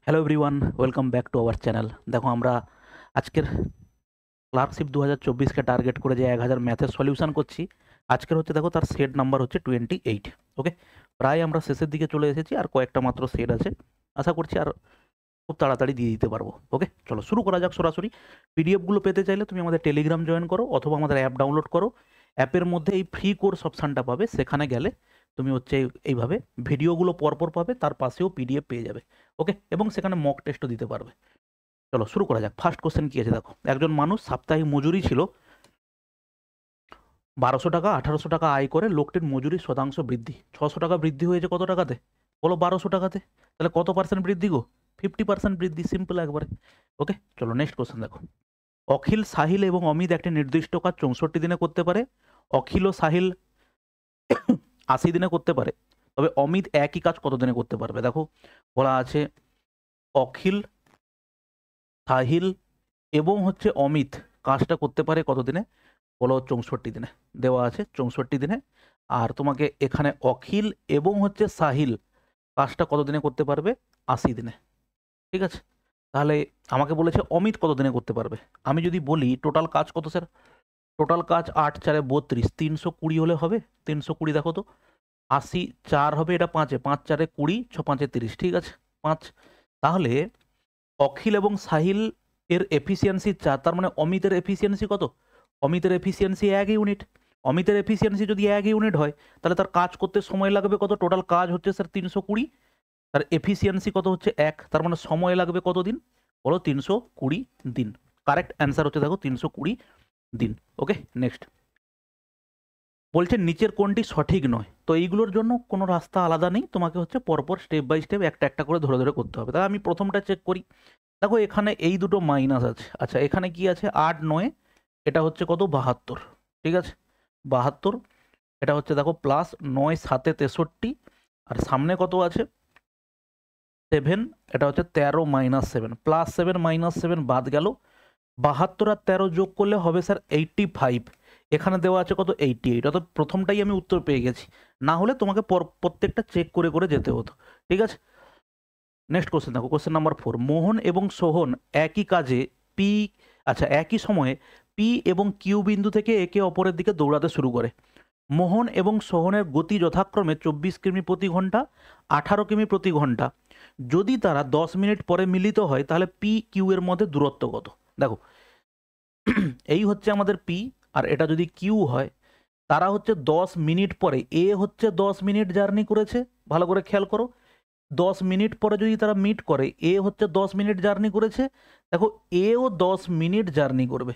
Hello everyone, welcome back to our channel. দেখো আমরা আজকের ক্লার্কশিপ 2024কে টার্গেট করে যে 1000 ম্যাথের সলিউশন করছি। আজকের হচ্ছে দেখো তার সেট নাম্বার হচ্ছে 28। ওকে, প্রায় আমরা শেষের দিকে চলে এসেছি, আর কয়েকটা মাত্র সেট আছে। আশা করছি আর খুব তাড়াতাড়ি দিয়ে দিতে পারবো। ওকে, চলো শুরু করা যাক সরাসরি। পিডিএফগুলো পেতে চাইলে তুমি আমাদের টেলিগ্রাম জয়েন করো অথবা আমাদের অ্যাপ ডাউনলোড করো। অ্যাপের মধ্যে এই ফ্রি কোর্স অপশানটা পাবে, সেখানে গেলে তুমি হচ্ছে এইভাবে ভিডিওগুলো পরপর পাবে, তার পাশেও পিডিএফ পেয়ে যাবে। ওকে, এবং সেখানে মক টেস্টও দিতে পারবে। চলো শুরু করা যাক। ফার্স্ট কোশ্চেন কি আছে দেখো। একজন মানুষ সাপ্তাহিক মজুরি ছিল 1200 টাকা। 1800 টাকা আয় করে লোকটির মজুরির শতাংশ বৃদ্ধি। 600 টাকা বৃদ্ধি হয়েছে কত টাকাতে? বলো 1200 টাকাতে। তাহলে কত পার্সেন্ট বৃদ্ধি গো? 50% বৃদ্ধি, সিম্পল একবারে। ওকে, চলো নেক্সট কোশ্চেন দেখো। অখিল, সাহিল এবং অমিত একটি নির্দিষ্ট কাজ 64 দিনে করতে পারে। অখিল ও সাহিল 80 দিনে করতে পারে, তবে অমিত একই কাজ কত দিনে করতে পারবে? দেখো বলা আছে অখিল, সাহিল এবং হচ্ছে অমিত কাজটা করতে পারে কত দিনে? বলো 64 দিনে। দেওয়া আছে 64 দিনে। আর তোমাকে এখানে অখিল এবং হচ্ছে সাহিল কাজটা কত দিনে করতে পারবে? 80 দিনে। ঠিক আছে, তাহলে আমাকে বলেছে অমিত কত দিনে করতে পারবে। আমি যদি বলি টোটাল কাজ কত স্যার? টোটাল কাজ 8 4 32, 320 হলে হবে। 320 দেখো তো, 80 4 হবে, এটা 5 5 4 20, 6 5 30। ঠিক আছে, 5। তাহলে অখিল এবং সাহিল এর এফিসিয়েন্সি 4, তার মানে অমিতের এফিসিয়েন্সি কত? অমিতের এফিসিয়েন্সি 1 ইউনিট। অমিতের এফিসিয়েন্সি যদি 1 ইউনিট হয়, তাহলে তার কাজ করতে সময় লাগবে কত? টোটাল কাজ হচ্ছে স্যার 320, তার এফিসিয়েন্সি কত হচ্ছে 1, তার মানে সময় লাগবে কত দিন? বলো 320 দিন। কারেক্ট অ্যান্সার হচ্ছে দেখো 320 দিন। ওকে, নেক্সট বলছে নিচের কোনটি সঠিক নয়। তো এইগুলোর জন্য কোনো রাস্তা আলাদা নেই, তোমাকে হচ্ছে পরপর স্টেপ বাই স্টেপ একটা একটা করে ধরে ধরে করতে হবে। তাহলে আমি প্রথমটা চেক করি। দেখো এখানে এই দুটো মাইনাস আছে। আচ্ছা, এখানে কি আছে? 8 9, এটা হচ্ছে কত? 72। ঠিক আছে, 72। এটা হচ্ছে দেখো প্লাস 9 7 63, আর সামনে কত আছে? 7। এটা হচ্ছে 13 -7, +7 -7 বাদ গেল। 72 আর 13 যোগ করলে হবে স্যার 85। এখানে দেওয়া আছে কত? 88। অর্থাৎ প্রথমটাই আমি উত্তর পেয়ে গেছি, না হলে তোমাকে প্রত্যেকটা চেক করে করে যেতে হতো। ঠিক আছে, নেক্সট কোশ্চেন দেখো। Question number 4। মোহন এবং সোহন একই কাজে পি, আচ্ছা একই সময়ে পি এবং কিউ বিন্দু থেকে একে অপরের দিকে দৌড়াতে শুরু করে। মোহন এবং সোহনের গতি যথাক্রমে 24 কিমি প্রতি ঘন্টা, 18 কিমি প্রতি ঘন্টা। যদি তারা 10 মিনিট পরে মিলিত হয়, তাহলে পি কিউ এর মধ্যে দূরত্ব কত? দেখো এই হচ্ছে আমাদের পি, আর এটা যদি কিউ হয়, তারা হচ্ছে 10 মিনিট পরে, এ হচ্ছে 10 মিনিট জার্নি করেছে। ভালো করে খেয়াল করো, 10 মিনিট পরে যদি তারা মিট করে, এ হচ্ছে 10 মিনিট জার্নি করেছে। দেখো এও 10 মিনিট জার্নি করবে।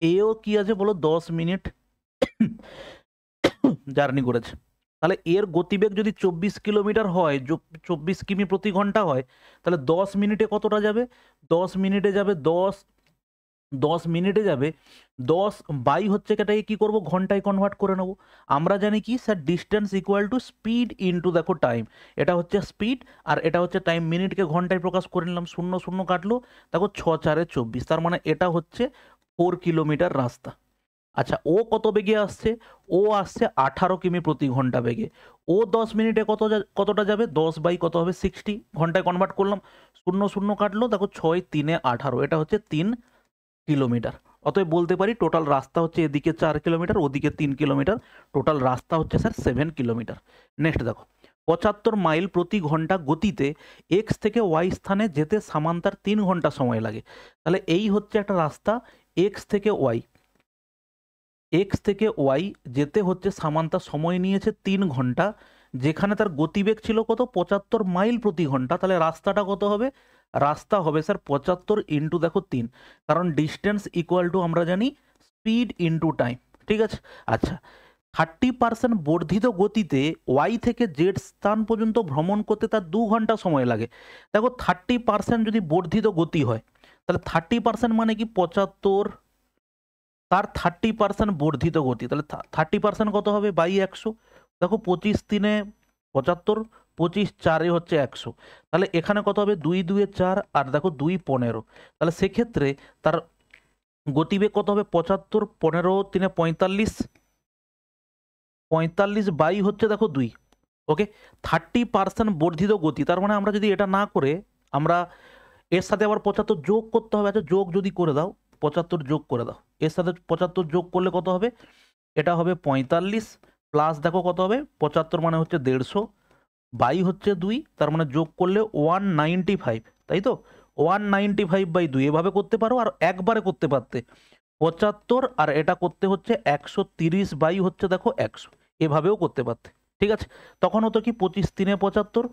এও কি আছে বলো? 10 মিনিট জার্নি করেছে। তাহলে এর গতিবেগ যদি 24 কিলোমিটার হয়, 24 কিমি প্রতি ঘন্টা হয়, তাহলে 10 মিনিটে কতটা যাবে? 10 মিনিটে যাবে 10 মিনিটে যাবে 10 বাই হচ্ছে, এটাকে কি করব? ঘন্টায় কনভার্ট করে নেব। আমরা জানি কি sir, distance equal to speed into দেখো টাইম। এটা হচ্ছে স্পিড আর এটা হচ্ছে টাইম। মিনিটকে ঘন্টায় প্রকাশ করে নিলাম, শূন্য শূন্য কাটলো। দেখো 6 4 24, তার মানে এটা হচ্ছে 4 কিলোমিটার রাস্তা। আচ্ছা, ও কত বেগে আসছে? ও আসছে 18 কিমি প্রতি ঘন্টা বেগে। ও 10 মিনিটে কতটা যাবে? 10 বাই কত হবে? 60, ঘন্টায় কনভার্ট করলাম, শূন্য শূন্য কাটলো। দেখো 6 3 18, এটা হচ্ছে 3 কিলোমিটার। অতএব বলতে পারি টোটাল রাস্তা হচ্ছে এদিকে 4 কিলোমিটার, ওদিকে 3 কিলোমিটার। টোটাল রাস্তা হচ্ছে স্যার 7 কিলোমিটার। নেক্সট দেখো, 75 মাইল প্রতি ঘন্টা গতিতে এক্স থেকে ওয়াই স্থানে যেতে সামান্তার 3 ঘন্টা সময় লাগে। তাহলে এই হচ্ছে একটা রাস্তা, এক্স থেকে ওয়াই। এক্স থেকে ওয়াই যেতে হচ্ছে সামান্তা সময় নিয়েছে 3 ঘন্টা, যেখানে তার গতিবেগ ছিল কত? 75 মাইল প্রতি ঘন্টা। তাহলে রাস্তাটা কত হবে? রাস্তা হবে স্যার 75 ইন্টু দেখো 3, কারণ ডিস্টেন্স ইকুয়াল টু আমরা জানি স্পিড ইন্টু টাইম। ঠিক আছে, আচ্ছা 30% বর্ধিত গতিতে ওয়াই থেকে জেড স্থান পর্যন্ত ভ্রমণ করতে তার 2 ঘন্টা সময় লাগে। দেখো 30% যদি বর্ধিত গতি হয়, তাহলে 30% মানে কি 75, তার 30% বর্ধিত গতি, তাহলে 30% কত হবে? বাই 100। দেখো 25 3 75, 25 4 হচ্ছে 100। তাহলে এখানে কত হবে? 2 2 4, আর দেখো 2 15। তাহলে সেক্ষেত্রে তার গতিবেগ কত হবে? 75 15 3 45, 45 বাই হচ্ছে দেখো 2। ওকে, 30% বর্ধিত গতি, তার মানে আমরা যদি এটা না করে আমরা এর সাথে আবার 75 যোগ করতে হবে। আচ্ছা যোগ যদি করে দাও, 75 যোগ করে দাও, এর সাথে 75 যোগ করলে কত হবে? এটা হবে 45 প্লাস দেখো কত হবে, 75 মানে হচ্ছে 150 বাই হচ্ছে 2, তার মানে যোগ করলে 195, তাই তো? 195/2 এভাবে করতে পারো, আর একবারে করতে পারতে 75 আর এটা করতে হচ্ছে 130 বাই হচ্ছে দেখো 100, এভাবেও করতে পারতে। ঠিক আছে, তখন হতো কি 25 3 75,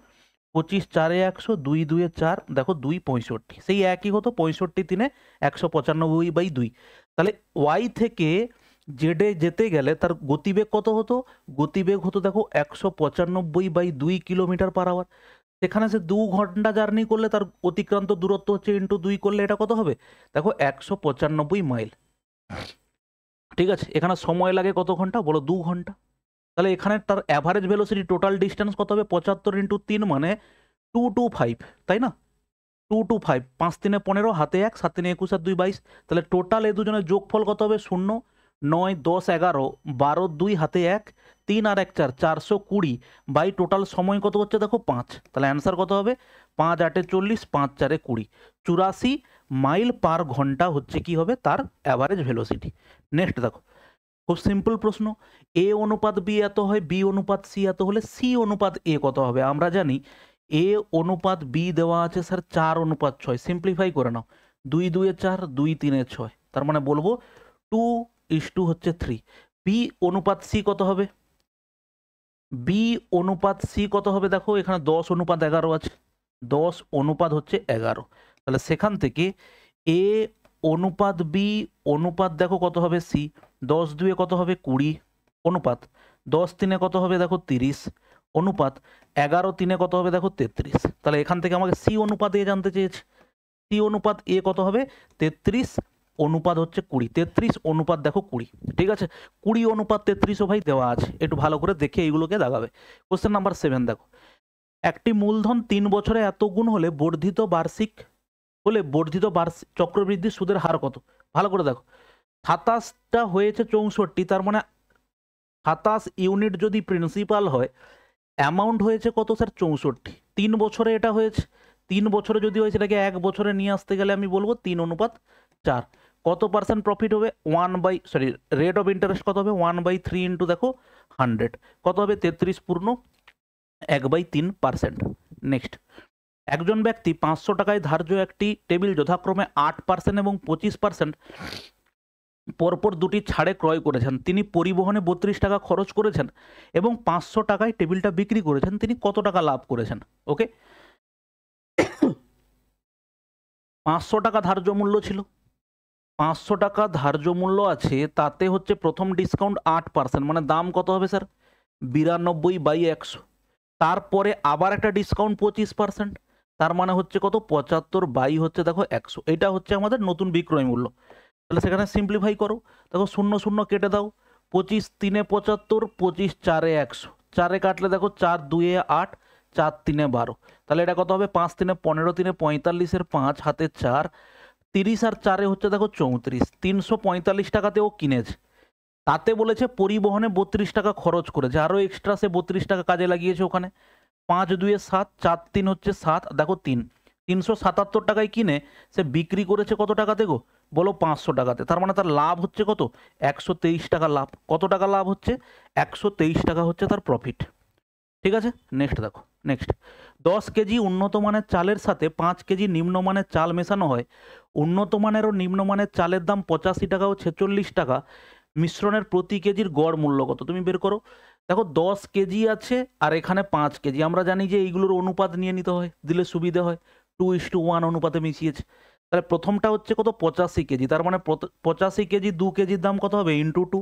25 4 100, 2 2 4, দেখো 2 65, সেই একই হতো 65 3 195/2। তাহলে ওয়াই থেকে জেডে যেতে গেলে তার গতিবেগ কত হতো? গতিবেগ হতো দেখো 195/2 কিলোমিটার পার আওয়ার। সেখানে সে 2 ঘন্টা জার্নি করলে তার অতিক্রান্ত দূরত্ব হচ্ছে ইন্টু 2 করলে এটা কত হবে? দেখো 195 মাইল। ঠিক আছে, এখানে সময় লাগে কত ঘন্টা বলো? 2 ঘন্টা। তাহলে এখানে তার অ্যাভারেজ ভেলোসিটি টোটাল ডিস্টেন্স কত হবে? 75 ইন্টু 3 মানে 225, তাই না? 225, 5 3 15, হাতে 1, 7 3 21 আর 2 22। তাহলে টোটাল এই দুজনের যোগফল কত হবে? 0 9 10 11 12 2 হাতে 1 3 আর 1 4, 420 বাই টোটাল সময় কত হচ্ছে দেখো 5। তাহলে অ্যান্সার কত হবে? 5 8 40, 5 4 20, 84 মাইল পার ঘন্টা হচ্ছে কি হবে তার অ্যাভারেজ ভেলোসিটি। নেক্সট দেখো, খুব সিম্পল প্রশ্ন, এ অনুপাত বি এত হয়, বি অনুপাত সি এত হলে সি অনুপাত এ কত হবে? আমরা জানি এ অনুপাত বি দেওয়া আছে স্যার 4:6। সিম্পলিফাই করে নাও, 2 2 4, 2 3 6, তার মানে বলবো 2:2 হচ্ছে 3। বি অনুপাত সি কত হবে? বি অনুপাত সি কত হবে? দেখো এখানে 10:11 আছে, 10 অনুপাত হচ্ছে 11। তাহলে সেখান থেকে এ অনুপাত বি অনুপাত দেখো কত হবে? সি। 10 2 কত হবে? 20 অনুপাত 10 3 কত হবে? দেখো 30 অনুপাত 11 3 কত হবে? দেখো 33। তাহলে এখান থেকে আমাকে সি অনুপাত এ জানতে চেয়েছে। সি অনুপাত এ কত হবে? 33 অনুপাত হচ্ছে 20, 33 অনুপাত দেখো 20। ঠিক আছে, 20 অনুপাত 33 ও ভাই দেওয়া আছে, একটু ভালো করে দেখে এইগুলোকে দাগাবে। কোশ্চেন নাম্বার 7 দেখো, একটি মূলধন 3 বছরে এত গুণ হলে বর্ধিত বার্ষিক চক্রবৃদ্ধি সুদের হার কত? ভালো করে দেখো, 27টা হয়েছে 64, তার মানে 27 ইউনিট যদি প্রিন্সিপাল হয়, অ্যামাউন্ট হয়েছে কত স্যার? 64। 3 বছরে এটা হয়েছে, 3 বছরে যদি হয়েছে এটাকে 1 বছরে নিয়ে আসতে গেলে আমি বলবো 3:4। কত পার্সেন্ট প্রফিট হবে? রেট অফ ইন্টারেস্ট কত হবে? 1/3 ইন্টু দেখো 100 কত হবে? 33 পূর্ণ 1/3%। নেক্সট, একজন ব্যক্তি 500 টাকায় ধার্য একটি টেবিল যথাক্রমে 8% এবং 25% পরপর দুটি ছাড়ে ক্রয় করেছেন। তিনি পরিবহনে 32 টাকা খরচ করেছেন এবং 500 টাকায় টেবিলটা বিক্রি করেছেন। তিনি কত টাকা লাভ করেছেন? ওকে, 500 টাকা ধার্য মূল্য ছিল, 500 টাকা ধার্য মূল্য আছে, তাতে হচ্ছে প্রথম ডিসকাউন্ট 8%, মানে দাম কত হবে স্যার? 92/100। তারপরে আবার একটা ডিসকাউন্ট 25%, তার মানে হচ্ছে কত? 75 বাই হচ্ছে দেখো 100। এটা হচ্ছে আমাদের নতুন বিক্রয় মূল্য। তাহলে সেখানে সিম্পলিফাই করো, দেখো 0 0 কেটে দাও, 25 3 75, 25 4 100, 4 কাটলে দেখো 4 2 8, 4 3 12। তাহলে এটা কত হবে? 5 3 15, 3 45 5 হাতে 4, 30 আর 4 হচ্ছে দেখো 34। 345 টাকাতে ও কিনেছে, তাতে বলেছে পরিবহনে 32 টাকা খরচ করেছে, আরও এক্সট্রা সে 32 টাকা কাজে লাগিয়েছে ওখানে। 5 2 7, 4 3 হচ্ছে 7, দেখো 377 টাকায় কিনে সে বিক্রি করেছে কত টাকাতে গো? বলো 500 টাকাতে। তার মানে তার লাভ হচ্ছে কত? 123 টাকা লাভ। কত টাকা লাভ হচ্ছে? 123 টাকা হচ্ছে তার প্রফিট। ঠিক আছে, নেক্সট দেখো, নেক্সট 10 কেজি উন্নত মানের চালের সাথে 5 কেজি নিম্নমানের চাল মেশানো হয়। উন্নত মানের ও নিম্নমানের চালের দাম 85 টাকা ও 46 টাকা। মিশ্রণের প্রতি কেজির গড় মূল্য কত? তুমি বের করো। দেখো 10 কেজি আছে আর এখানে 5 কেজি, আমরা জানি যে এইগুলোর অনুপাত নিয়ে নিতে হয়, দিলে সুবিধে হয়। 2:1 অনুপাতে মিশিয়েছে। তাহলে প্রথমটা হচ্ছে কত? 85 কেজি, তার মানে 85 কেজি 2 কেজির দাম কত হবে? ইন্টু 2।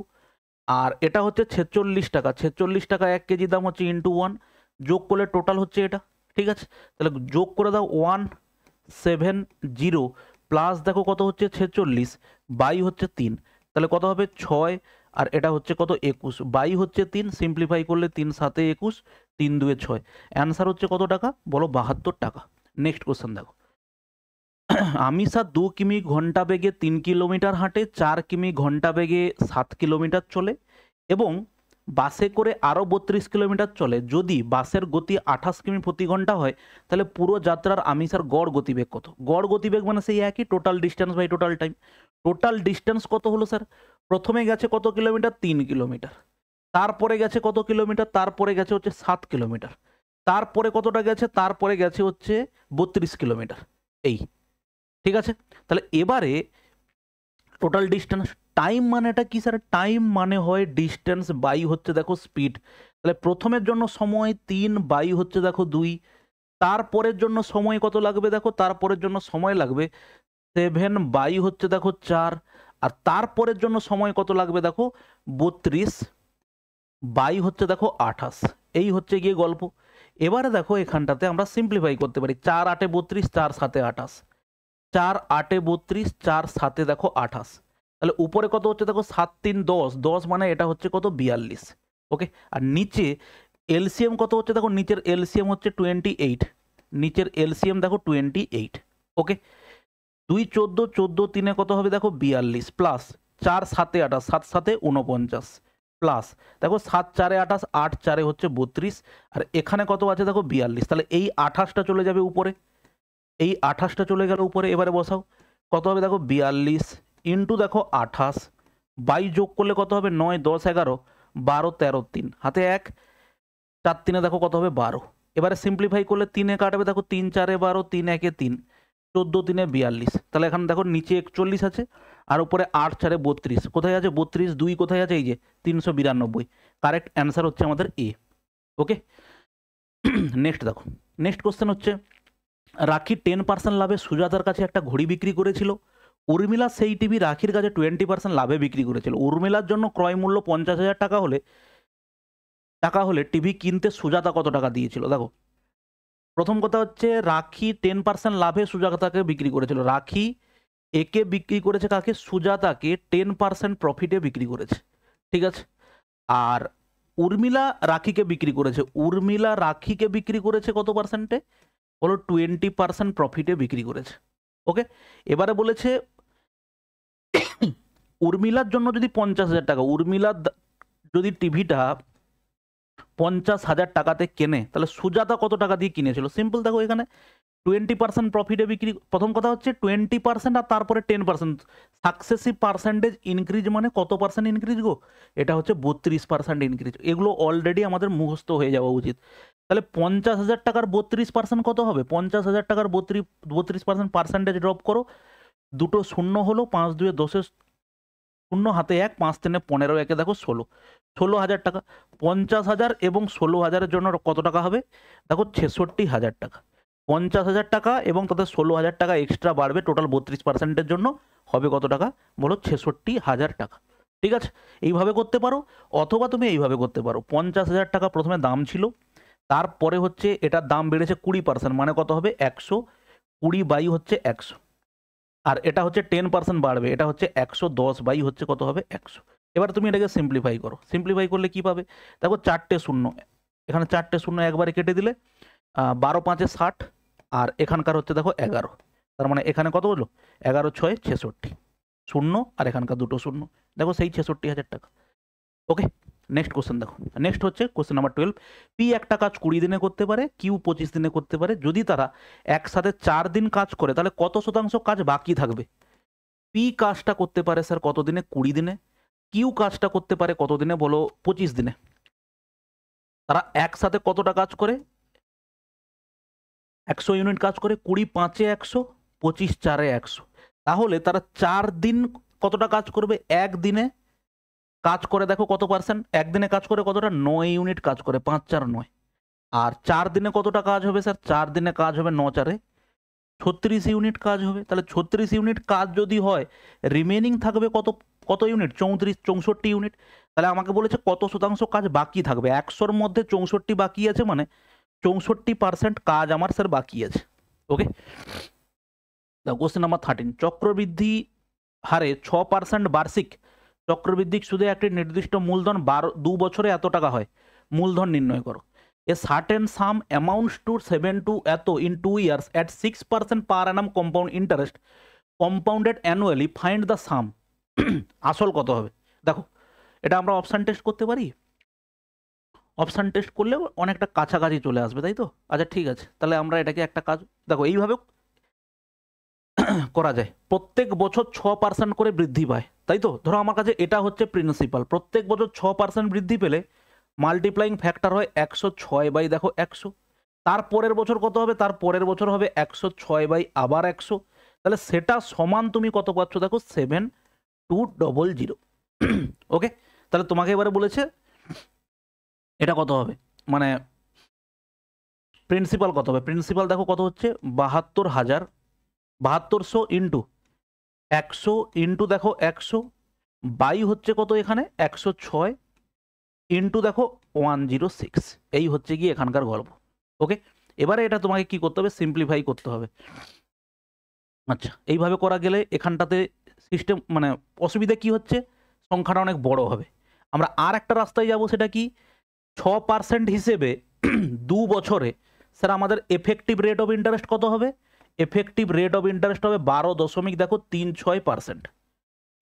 আর এটা হচ্ছে 46 টাকা, 46 টাকা 1 কেজির দাম হচ্ছে ইন্টু 1, যোগ করলে টোটাল হচ্ছে এটা। ঠিক আছে, তাহলে যোগ করে দাও 170 প্লাস দেখো কত হচ্ছে? 46 বাই হচ্ছে 3, তাহলে কত হবে? 6 আর এটা হচ্ছে কত? 21 বাই হচ্ছে 3, সিম্পলিফাই করলে 3 7 21, 3 2 6, অ্যান্সার হচ্ছে কত টাকা বলো? 72 টাকা। নেক্সট কোশ্চেন দেখো, আমিষা 2 কিমি ঘন্টা বেগে 3 কিলোমিটার হাঁটে, 4 কিমি ঘন্টা বেগে 7 কিলোমিটার চলে এবং বাসে করে আরও 32 কিলোমিটার চলে, যদি বাসের গতি 28 কিমি প্রতি ঘন্টা হয়, তাহলে পুরো যাত্রার আমি স্যার গড় গতিবেগ কত? গড় গতিবেগ মানে সেই একই, total distance by total time. Total distance কত হলো স্যার? প্রথমে গেছে কত কিলোমিটার? 3 কিলোমিটার। তারপরে গেছে কত কিলোমিটার? তারপরে গেছে হচ্ছে 7 কিলোমিটার। তারপরে কতটা গেছে? তারপরে গেছে হচ্ছে 32 কিলোমিটার। এই, ঠিক আছে। তাহলে এবারে টোটাল ডিস্টেন্স, টাইম মানেটা কি স্যার? টাইম মানে হয় ডিস্টেন্স বাই হচ্ছে দেখো স্পিড। তাহলে প্রথমের জন্য সময় 3 বাই হচ্ছে দেখো 2, তারপরের জন্য সময় কত লাগবে দেখো? তারপরের জন্য সময় লাগবে 7 বাই হচ্ছে দেখো 4, আর তারপরের জন্য সময় কত লাগবে দেখো? 32 বাই হচ্ছে দেখো 28। এই হচ্ছে গিয়ে গল্প। এবারে দেখো এখানটাতে আমরা সিম্পলিফাই করতে পারি, 4 8 32, 4 7 28, 4 8 32, 4 7 দেখো 28। তাহলে উপরে কত হচ্ছে দেখো? 7 3 10, 10 মানে এটা হচ্ছে কত? 42। ওকে, আর নিচে এলসিএম কত হচ্ছে দেখো? নিচের এলসিএম হচ্ছে 28, নিচের এলসিএম দেখো 28। ওকে, 2 14, 14 3 কত হবে দেখো? 42, প্লাস 4 7 28, 7 7 49, প্লাস দেখো 7 4 28, 8 4 হচ্ছে 32, আর এখানে কত আছে দেখো? 42। তাহলে এই 28টা চলে যাবে উপরে, এই 28টা চলে গেল উপরে। এবারে বসাও, কত হবে দেখো? 42 ইন্টু দেখো 28, বাই যোগ করলে কত হবে? 9 10 11 12 13 3 হাতে 1, 4 3 দেখো কত হবে? 12। এবারে সিম্পলিফাই করলে 3 এ কাটবে দেখো, 3 4 12, 3 1 3, 14 3 42। তাহলে এখানে দেখো নিচে 41 আছে, আর উপরে 8 4 32। কোথায় আছে 32? 2 কোথায় আছে? এই যে 392। কারেক্ট অ্যান্সার হচ্ছে আমাদের এ। ওকে, নেক্সট দেখো, নেক্সট কোশ্চেন হচ্ছে, রাখি 10% লাভে সুজাতার কাছে একটা ঘড়ি বিক্রি করেছিল। উর্মিলা সেই টিভি রাখির কাছে 20% লাভে বিক্রি করেছিল। উর্মিলার জন্য ক্রয় মূল্য 50,000 টাকা হলে টিভি কিনতে সুজাতা কত টাকা দিয়েছিল? দেখো, প্রথম কথা হচ্ছে রাখি 10% লাভে সুজাতাকে বিক্রি করেছিল। রাখি একে বিক্রি করেছে কাকে? সুজাতাকে 10% প্রফিটে বিক্রি করেছে, ঠিক আছে। আর উর্মিলা রাখিকে বিক্রি করেছে, উর্মিলা রাখিকে বিক্রি করেছে কত পার্সেন্টে? বলো 20% প্রফিটে বিক্রি করেছে। ওকে, এবারে বলেছে উর্মিলার জন্য যদি 50,000 টাকা, উর্মিলার যদি টিভিটা 50,000 টাকাতে কেনে, তাহলে সুজাতা কত টাকা দিয়ে কিনেছিল? সিম্পল, দেখো এখানে 20% প্রফিটে বিক্রি। প্রথম কথা হচ্ছে 20% আর তারপরে 10%, সাকসেসিভ পার্সেন্টেজ ইনক্রিজ মানে কত পার্সেন্ট ইনক্রিজ গো? এটা হচ্ছে 32% ইনক্রিজ। এগুলো অলরেডি আমাদের মুখস্থ হয়ে যাওয়া উচিত। তাহলে 50,000 টাকার 32% কত হবে? 50,000 টাকার 32% পার্সেন্টেজ ড্রপ করো, দুটো শূন্য হলো, 5 2 10 শূন্য, হাতে 1, 5 3 15, একে দেখো 16,000 টাকা। 50,000 এবং 16,000-এর জন্য কত টাকা হবে দেখো? 66,000 টাকা। 50,000 টাকা এবং তাদের 16,000 টাকা এক্সট্রা বাড়বে, টোটাল 32%-এর জন্য হবে কত টাকা বলো? 66,000 টাকা। ঠিক আছে, এইভাবে করতে পারো, অথবা তুমি এইভাবে করতে পারো। 50,000 টাকা প্রথমে দাম ছিল, তারপরে হচ্ছে এটার দাম বেড়েছে 20%, মানে কত হবে? 120 বাই হচ্ছে 100, আর এটা হচ্ছে 10% বাড়বে, এটা হচ্ছে 110 বাই হচ্ছে কত হবে? 100। এবার তুমি এটাকে সিম্পলিফাই করো, সিম্পলিফাই করলে কি পাবে দেখো? 4টে শূন্য, এখানে 4টে শূন্য একবারে কেটে দিলে 12 5 60, আর এখানকার হচ্ছে দেখো 11, তার মানে এখানে কত হলো? 11 6 66 শূন্য, আর এখানকার দুটো শূন্য, দেখো সেই 66,000 টাকা। ওকে, নেক্সট কোশ্চেন দেখো, নেক্সট হচ্ছে কোশ্চেন নাম্বার 12। পি একটা কাজ 20 দিনে করতে পারে, কিউ 25 দিনে করতে পারে। যদি তারা একসাথে 4 দিন কাজ করে, তাহলে কত শতাংশ কাজ বাকি থাকবে? পি কাজটা করতে পারে স্যার কত দিনে? 20 দিনে। কিউ কাজটা করতে পারে কত দিনে বলো? 25 দিনে। তারা একসাথে কতটা কাজ করে? 100 ইউনিট কাজ করে। 20 5 100, 25 4 100। তাহলে তারা 4 দিন কতটা কাজ করবে? একদিনে কাজ করে দেখো কত পার্সেন্ট? একদিনে কাজ করে কতটা? 9 ইউনিট কাজ করে, 5 4 9। আর 4 দিনে কতটা কাজ হবে স্যার? 4 দিনে কাজ হবে 9 4 36 ইউনিট কাজ হবে। তাহলে 36 ইউনিট কাজ যদি হয়, রিমেনিং থাকবে কত কত ইউনিট? 34 64 ইউনিট। তাহলে আমাকে বলেছে কত শতাংশ কাজ বাকি থাকবে? 100-র মধ্যে 64 বাকি আছে, মানে 64% কাজ আমার স্যার বাকি আছে। ওকে, কোশ্চেন নাম্বার 13। চক্রবৃদ্ধি হারে 6% বার্ষিক চক্রবৃদ্ধি সুদে একটি নির্দিষ্ট মূলধন 2 বছরে এত টাকা হয়, মূলধন নির্ণয় করো। A certain sum amounts to 7 to এত in 2 years at 6% per annum compound interest compounded annually, find the sum। আসল কত হবে? দেখো, এটা আমরা অপশন টেস্ট করতে পারি, অপশান টেস্ট করলে অনেকটা কাছাকাছি চলে আসবে, তাই তো? আচ্ছা ঠিক আছে, তাহলে আমরা এটাকে একটা কাজ, দেখো এইভাবে করা যায়। প্রত্যেক বছর 6% করে বৃদ্ধি পায়, তাই তো? ধরো আমার কাছে এটা হচ্ছে প্রিন্সিপাল, প্রত্যেক বছর 6% বৃদ্ধি পেলে মাল্টিপ্লাইং ফ্যাক্টর হয় 106 বাই দেখো 100। তার পরের বছর কত হবে? তার পরের বছর হবে 106 বাই আবার 100। তাহলে সেটা সমান তুমি কত পাচ্ছ দেখো, 7200। ওকে, তাহলে তোমাকে এবারে বলেছে এটা কত হবে, মানে প্রিন্সিপাল কত হবে। প্রিন্সিপাল দেখো কত হচ্ছে, 72,000, 7200 ইন্টু 100 ইন্টু দেখো 100 বাই হচ্ছে কত এখানে 106 ইন্টু দেখো 106। এই হচ্ছে গিয়ে এখানকার গল্প। ওকে, এবারে এটা তোমাকে কি করতে হবে, সিম্পলিফাই করতে হবে। আচ্ছা, এইভাবে করা গেলে এখানটাতে সিস্টেম মানে অসুবিধা কি হচ্ছে, সংখ্যাটা অনেক বড় হবে। আমরা আর একটা রাস্তায় যাব, সেটা কি, 6% হিসেবে 2 বছরে স্যার আমাদের এফেক্টিভ রেট অফ ইন্টারেস্ট কত হবে? এফেক্টিভ রেট অফ ইন্টারেস্ট হবে 12.36%।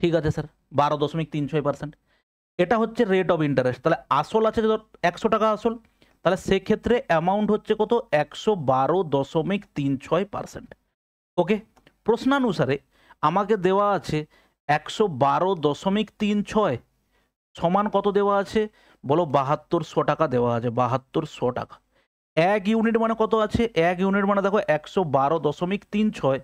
ঠিক আছে স্যার, 12.36%। এটা হচ্ছে রেট অফ ইন্টারেস্ট। তাহলে আসল আছে 100 টাকা আসল, তাহলে সেক্ষেত্রে অ্যামাউন্ট হচ্ছে কত, 112.36%। ওকে, প্রশ্নানুসারে আমাকে দেওয়া আছে 112.36 সমান কত দেওয়া আছে বলো, 7200 টাকা দেওয়া আছে, 7200 টাকা। 1 ইউনিট মানে কত আছে, 1 ইউনিট মানে দেখো 112.36,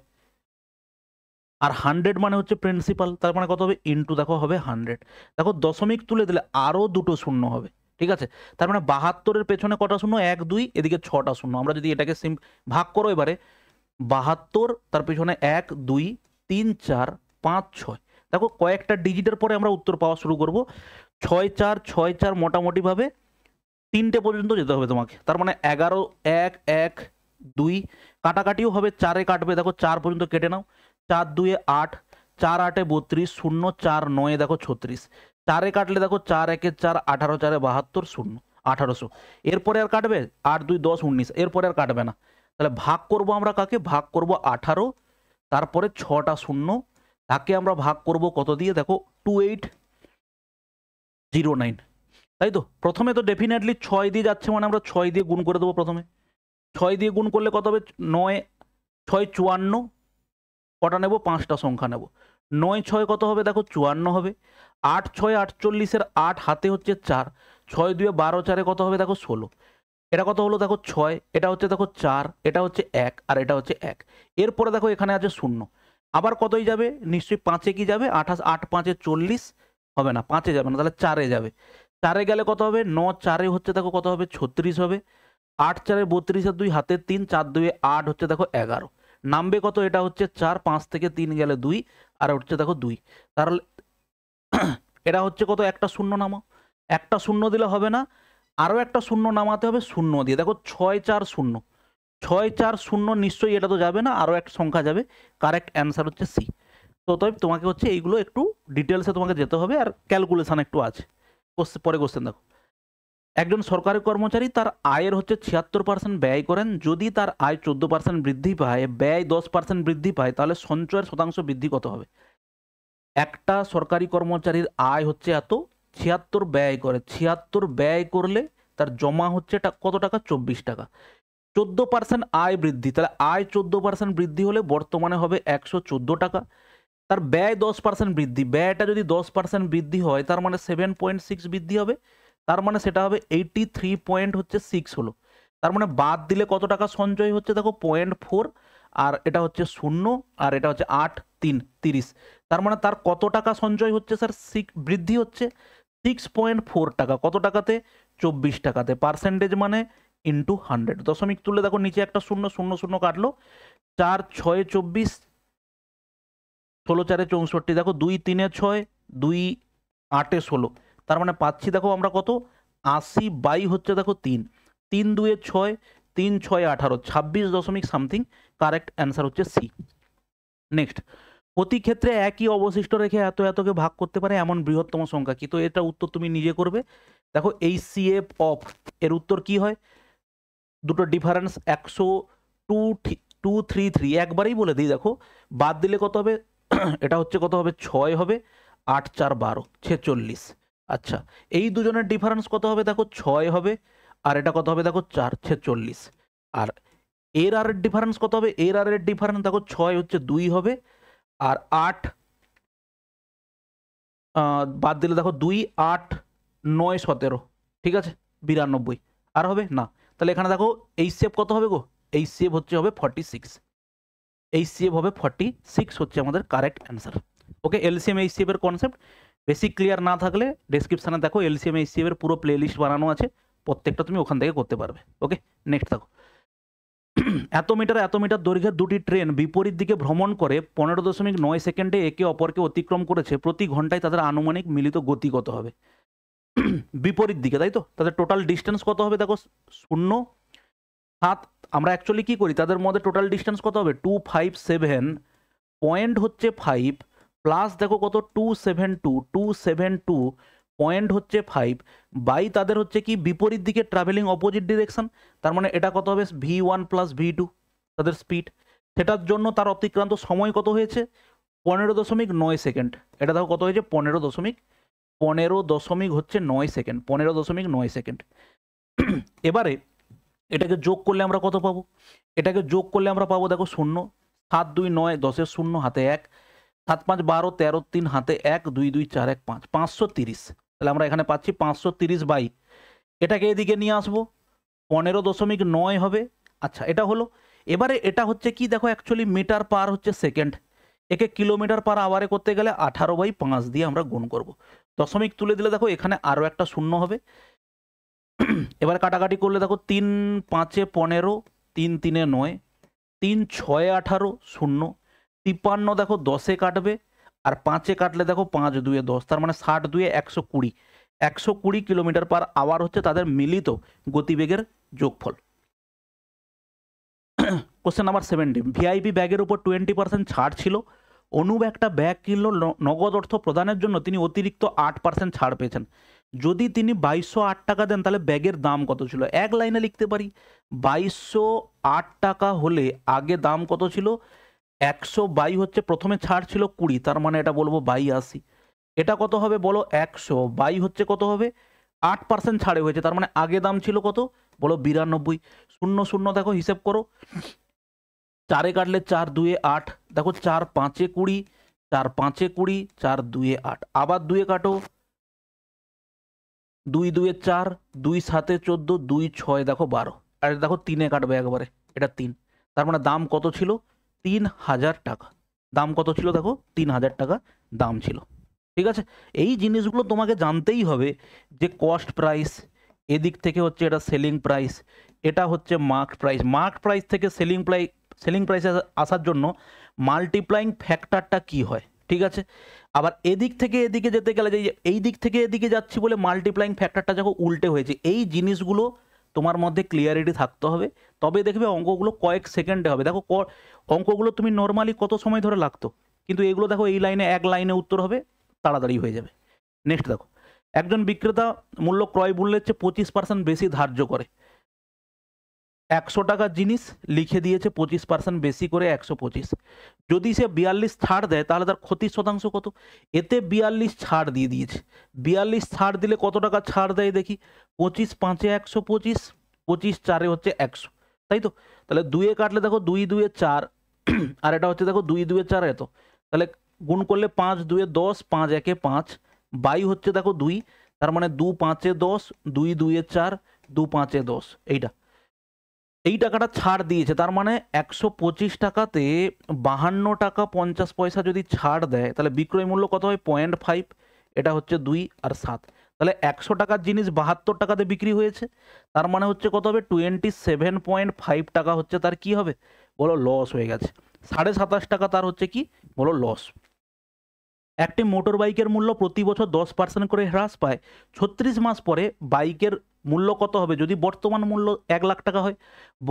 আর 100 মানে হচ্ছে প্রিন্সিপাল, তার মানে কত হবে ইন্টু দেখো হবে 100। দেখো দশমিক তুলে দিলে আরও দুটো শূন্য হবে, ঠিক আছে? তার মানে 72-এর পেছনে কটা শূন্য, 1 2, এদিকে 6টা শূন্য। আমরা যদি এটাকে ভাগ করো এবারে, 72 তার পেছনে 1 2 3 4 5 6, দেখো কয়েকটা ডিজিটের পরে আমরা উত্তর পাওয়া শুরু করব। 6 4 6 4 মোটামুটিভাবে 3টে পর্যন্ত যেতে হবে তোমাকে। তার মানে 11 1 1 2, কাটাকাটিও হবে, 4-এ কাটবে, দেখো 4 পর্যন্ত কেটে নাও, 4 2 8, 4 8 32, 0 4 9 দেখো 36, 4-এ কাটলে দেখো 4 1 4 18, 4 72, 0 1800। এরপরে আর কাটবে 8 2 10 19, এরপরে আর কাটবে না। তাহলে ভাগ করব আমরা কাকে, ভাগ করব 18, তারপরে 6টা শূন্য, তাকে আমরা ভাগ করব কত দিয়ে দেখো 2809, তাই তো? প্রথমে তো ডেফিনেটলি 6 দিয়ে যাচ্ছে, মানে আমরা 6 দিয়ে গুণ করে দেবো প্রথমে। 6 দিয়ে গুণ করলে কত হবে, 9 6 54, কটা নেব, 5টা সংখ্যা নেব। 9 6 কত হবে দেখো 54 হবে। 8 6 48-এর 8 হাতে হচ্ছে 4, 6 2 12, 4-এ কত হবে দেখো 16। এটা কত হলো দেখো 6, এটা হচ্ছে দেখো 4, এটা হচ্ছে 1, আর এটা হচ্ছে 1। এরপরে দেখো এখানে আছে 0, আবার কতই যাবে, নিশ্চয়ই 5-এ কি যাবে, 28, 8 5 40 হবে না, 5-এ যাবে না, তাহলে 4-এ যাবে। 4-এ গেলে কত হবে, 9 4-এ হচ্ছে দেখো কত হবে 36 হবে। 8 4 32 আর 2 হাতে 3, 4 2 8 হচ্ছে দেখো 11। নামবে কত, এটা হচ্ছে 4, 5 থেকে 3 গেলে 2, আর হচ্ছে দেখো 2। তাহলে এটা হচ্ছে কত, একটা শূন্য নামাও। একটা শূন্য দিলে হবে না, আরও একটা শূন্য নামাতে হবে, শূন্য দিয়ে দেখো 6 4 0, 6 4 0, নিশ্চয়ই এটা তো যাবে না, আরও একটা সংখ্যা যাবে। কারেক্ট অ্যান্সার হচ্ছে সি। তো তাই তোমাকে হচ্ছে এইগুলো একটু ডিটেলসে তোমাকে যেতে হবে, আর ক্যালকুলেশন একটু আছে। পরে কোশ্চেন দেখো, একজন সরকারি কর্মচারী তার আয়ের হচ্ছে 76% ব্যয় করেন। যদি তার আয় 14% বৃদ্ধি পায়, ব্যয় 10% বৃদ্ধি পায়, তাহলে সঞ্চয়ের শতাংশ বৃদ্ধি কত হবে? একটা সরকারি কর্মচারীর আয় হচ্ছে এত, 76 ব্যয় করে, 76 ব্যয় করলে তার জমা হচ্ছে কত টাকা, 24 টাকা। 14% আয় বৃদ্ধি, তাহলে আয় 14% বৃদ্ধি হলে বর্তমানে হবে 114 টাকা। তার ব্যয় 10% বৃদ্ধি, ব্যয়টা যদি 10% বৃদ্ধি হয়, তার মানে 7.6 বৃদ্ধি হবে, তার মানে সেটা হবে 83.6 হলো। তার মানে বাদ দিলে কত টাকা সঞ্চয় হচ্ছে দেখো 0.4, আর এটা হচ্ছে 0, আর এটা হচ্ছে 8 3 30। তার মানে তার কত টাকা সঞ্চয় হচ্ছে স্যার, বৃদ্ধি হচ্ছে 6.4 টাকা। কত টাকাতে, 24 টাকাতে। পার্সেন্টেজ মানে ইন্টু 100, দশমিক তুললে দেখো নিচে একটা 0 0 0 কাটলো, 4 6 24, 16 4 64, দেখো 2 3 6, 2 8 16, তার মানে পাচ্ছি দেখো আমরা কত, 80 বাই হচ্ছে দেখো 3, 3 2 6, 3 6 18, 26 দশমিক সামথিং। কারেক্ট অ্যান্সার হচ্ছে সি। নেক্সট, প্রতি ক্ষেত্রে একই অবশিষ্ট রেখে এত এতকে ভাগ করতে পারে এমন বৃহত্তম সংখ্যা কি? তো এটা উত্তর তুমি নিজে করবে। দেখো এই সিএফ অফ এর উত্তর কি হয়, দুটো ডিফারেন্স 102.233, একবারেই বলে দিই, দেখো বাদ দিলে কত হবে, এটা হচ্ছে কত হবে 6 হবে, 8 4 12 46, আচ্ছা, এই দুজনের ডিফারেন্স কত হবে দেখো 6 হবে, আর এটা কত হবে দেখো 4/46। আর এর আর এর ডিফারেন্স কত হবে? এর আর এর ডিফারেন্স দেখো 6 হচ্ছে 2 হবে, আর 8 বাদ দিলে দেখো 2 8 9 17, ঠিক আছে 92। আর হবে না, তাহলে এখানে দেখো এই সেভ কত হবে গো? এই সেভ হবে 46। এই সেভ হবে 46 হচ্ছে আমাদের কারেক্ট অ্যান্সার। ওকে, এলসিএম এইচসিএফ এর কনসেপ্ট বেশি ক্লিয়ার না থাকলে ডেসক্রিপশানে দেখো এলসিএম এইচসিএফ এর পুরো প্লেলিস্ট বানানো আছে, প্রত্যেকটা তুমি ওখান থেকে করতে পারবে। ওকে, নেক্সট দেখো। এত মিটার দৈর্ঘ্যের দুটি ট্রেন বিপরীত দিকে ভ্রমণ করে 15.9 সেকেন্ডে একে অপরকে অতিক্রম করেছে, প্রতি ঘন্টায় তাদের আনুমানিক মিলিত গতি কত হবে? বিপরীত দিকে, তাই তো, তাদের টোটাল ডিস্টেন্স কত হবে দেখো 0 7। আমরা অ্যাকচুয়ালি কি করি, তাদের মধ্যে টোটাল ডিস্টেন্স কত হবে 257, পয়েন্ট হচ্ছে 5 প্লাস দেখো কত 272 পয়েন্ট হচ্ছে 5 বাই তাদের হচ্ছে কি বিপরীত দিকে ট্রাভেলিং অপোজিট ডিরেকশন, তার মানে এটা কত হবে v1 প্লাস v2 তাদের স্পিড। সেটার জন্য তার অতিক্রান্ত সময় কত হয়েছে 15.9 সেকেন্ড। এটা দেখো কত হয়েছে 15 হচ্ছে 9 সেকেন্ড, 15.9 সেকেন্ড। এবারে এটাকে যোগ করলে আমরা কত পাবো? এটাকে যোগ করলে আমরা পাবো দেখো 0, 7 2 9 10 0 হাতে 1, 7 5 12 13 3 হাতে 1, 2 2 4 1 5, 530। তাহলে আমরা এখানে পাচ্ছি 530 বাই, এটাকে এদিকে নিয়ে আসবো 15.9 হবে। আচ্ছা, এটা হলো। এবারে এটা হচ্ছে কি দেখো অ্যাকচুয়ালি মিটার পার হচ্ছে সেকেন্ড, একে কিলোমিটার পার আওয়ারে করতে গেলে 18/5 দিয়ে আমরা গুণ করব। দশমিক তুলে দিলে দেখো এখানে আরও একটা 0 হবে। এবার কাটাকাটি করলে দেখো 3 5 15, 3 3 9, 3 6 18 0, 53 দেখো 10-এ কাটবে, আর 5-এ কাটলে দেখো 5 2 10, তার মানে 60 2 120, 120 কিলোমিটার পার আওয়ার হচ্ছে তাদের মিলিত গতিবেগের যোগফল। কোশ্চেন নাম্বার 17, ভিআইপি ব্যাগের উপর 20% ছাড় ছিল। অনুপ একটা ব্যাগ কিনলো, নগদ অর্থ প্রদানের জন্য তিনি অতিরিক্ত 8% ছাড় পেয়েছেন। যদি তিনি 2208 টাকা দেন তাহলে ব্যাগের দাম কত ছিল? এক লাইনে লিখতে পারি, 2208 টাকা হলে আগে দাম কত ছিল 100 বাই হচ্ছে প্রথমে ছাড় ছিল 20, তার মানে এটা বলবো 82। এটা কত হবে বলো 100 বাই হচ্ছে কত হবে 8% ছাড়ে হয়েছে, তার মানে আগে দাম ছিল কত বলো 92। 0 0 দেখো হিসেব করো, 4-এ কাটলে 4 2 8, দেখো 4 5 20, 4 5 20, 4 2 8, আবার 2-এ কাটো, 2 2 4, 2 7 14, 2 6 দেখো 12, আর দেখো 3-এ কাটবে একবারে, এটা 3, তার মানে দাম কত ছিল 3000 টাকা। দাম কত ছিল দেখো 3000 টাকা দাম ছিল। ঠিক আছে, এই জিনিসগুলো তোমাকে জানতেই হবে যে কস্ট প্রাইস, এদিক থেকে হচ্ছে এটা সেলিং প্রাইস, এটা হচ্ছে মার্ক প্রাইস। মার্ক প্রাইস থেকে সেলিং প্রাইসে আসার জন্য মাল্টিপ্লাইং ফ্যাক্টরটা কি হয়, ঠিক আছে। আবার এদিক থেকে এদিকে যেতে গেলে যে এই দিক থেকে এদিকে যাচ্ছি বলে মাল্টিপ্লাইং ফ্যাক্টরটা যখন উল্টে হয়েছে, এই জিনিসগুলো তোমার মধ্যে ক্লিয়ারিটি থাকতে হবে, তবে দেখবে অঙ্কগুলো কয়েক সেকেন্ডে হবে। দেখো অঙ্কগুলো তুমি নর্মালি কত সময় ধরে লাগতো, কিন্তু এগুলো দেখো এই লাইনে এক লাইনে উত্তর হবে, তাড়াতাড়ি হয়ে যাবে। নেক্সট দেখো, একজন বিক্রেতা মূল্য ক্রয় মূল্যের চেয়ে 25% বেশি ধার্য করে। 100 টাকার জিনিস লিখে দিয়েছে 25% বেশি করে 125। যদি সে 42 ছাড় দেয় তাহলে তার ক্ষতির শতাংশ কত? এতে 42 ছাড় দিয়ে দিয়েছে, 42 ছাড় দিলে কত টাকা ছাড় দেয় দেখি, 25 5 125, 25 4 হচ্ছে 100, তাই তো। তাহলে 2-এ কাটলে দেখো 2 2 4, আর এটা হচ্ছে দেখো 2 2 4 এত, তাহলে গুণ করলে 5 2 10, 5 1 5, বাই হচ্ছে দেখো 2, তার মানে 2 5 10, 2 2 4, 2 5 10, এই টাকাটা ছাড় দিয়েছে, তার মানে 125 টাকাতে 52 টাকা 50 পয়সা যদি ছাড় দেয় তাহলে বিক্রয় মূল্য কত হয় 0.5, এটা হচ্ছে 2 আর 7, তাহলে 100 টাকার জিনিস 72 টাকাতে বিক্রি হয়েছে, তার মানে হচ্ছে কত হবে 27.5 টাকা হচ্ছে তার কি হবে বলো লস হয়ে গেছে। 27.5 টাকা তার হচ্ছে কি বলো লস। একটি মোটর বাইকের মূল্য প্রতি বছর 10% করে হ্রাস পায়, 36 মাস পরে বাইকের মূল্য কত হবে যদি বর্তমান মূল্য 1 লাখ টাকা হয়?